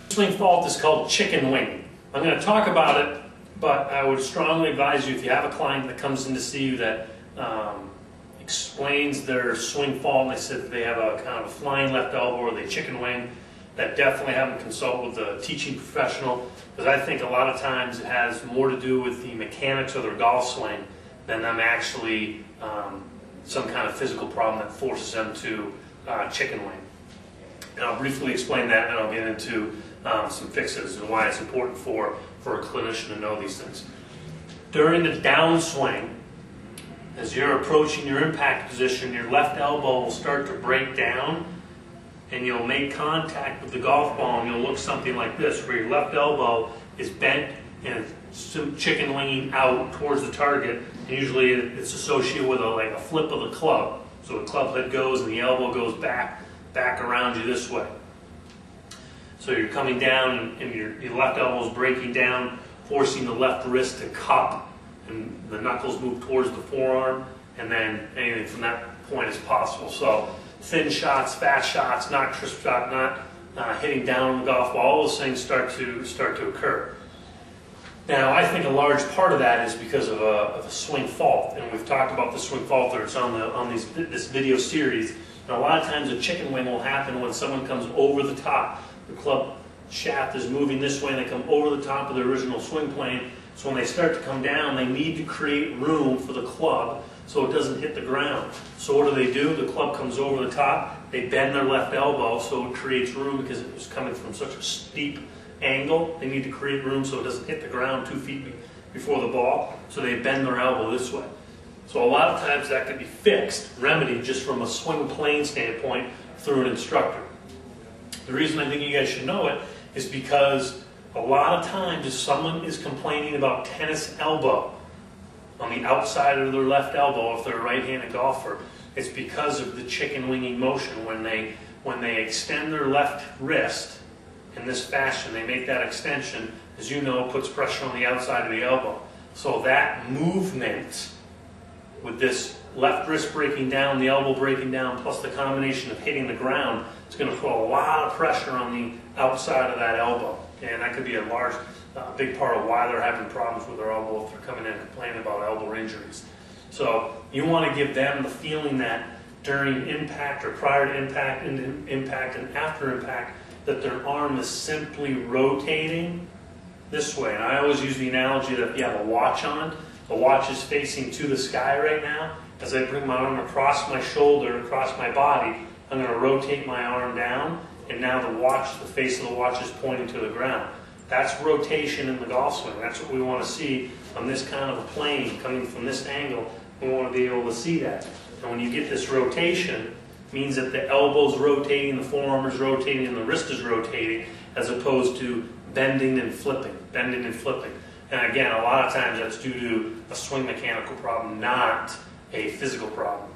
Swing fault is called chicken wing. I'm going to talk about it, but I would strongly advise you, if you have a client that comes in to see you that explains their swing fault, and they said they have a kind of a flying left elbow or they chicken wing, that definitely have them consult with a teaching professional, because I think a lot of times it has more to do with the mechanics of their golf swing than them actually some kind of physical problem that forces them to chicken wing. And I'll briefly explain that, and I'll get into some fixes and why it's important for a clinician to know these things. During the downswing, as you're approaching your impact position, your left elbow will start to break down, and you'll make contact with the golf ball, and you'll look something like this, where your left elbow is bent and chicken winging out towards the target. And usually it's associated with like a flip of the club. So the club head goes and the elbow goes back around you this way. So you're coming down and your left elbow is breaking down, forcing the left wrist to cup, and the knuckles move towards the forearm, and then anything from that point is possible. So thin shots, fast shots, not crisp shot, not hitting down on the golf ball, all those things start to occur. Now, I think a large part of that is because of a swing fault, and we've talked about the swing fault that's on this video series. And a lot of times a chicken wing will happen when someone comes over the top. The club shaft is moving this way, and they come over the top of the original swing plane. So when they start to come down, they need to create room for the club so it doesn't hit the ground. So what do? The club comes over the top, they bend their left elbow so it creates room, because it was coming from such a steep angle. They need to create room so it doesn't hit the ground 2 feet before the ball, so they bend their elbow this way. So a lot of times that can be fixed, remedied, just from a swing plane standpoint through an instructor. The reason I think you guys should know it is because a lot of times if someone is complaining about tennis elbow on the outside of their left elbow, if they're a right-handed golfer, it's because of the chicken winging motion. When they extend their left wrist in this fashion, they make that extension, as you know, puts pressure on the outside of the elbow. So that movement with this left wrist breaking down, the elbow breaking down, plus the combination of hitting the ground, it's going to put a lot of pressure on the outside of that elbow. And that could be a big part of why they're having problems with their elbow if they're coming in and complaining about elbow injuries. So you want to give them the feeling that during impact or prior to impact, in impact, and after impact, that their arm is simply rotating this way. And I always use the analogy that if you have a watch on, the watch is facing to the sky right now. As I bring my arm across my shoulder, across my body, I'm going to rotate my arm down, and now the face of the watch is pointing to the ground. That's rotation in the golf swing. That's what we want to see on this kind of a plane, coming from this angle. We want to be able to see that. And when you get this rotation, it means that the elbow's rotating, the forearm is rotating, and the wrist is rotating, as opposed to bending and flipping, bending and flipping. And again, a lot of times that's due to a swing mechanical problem, not a physical problem.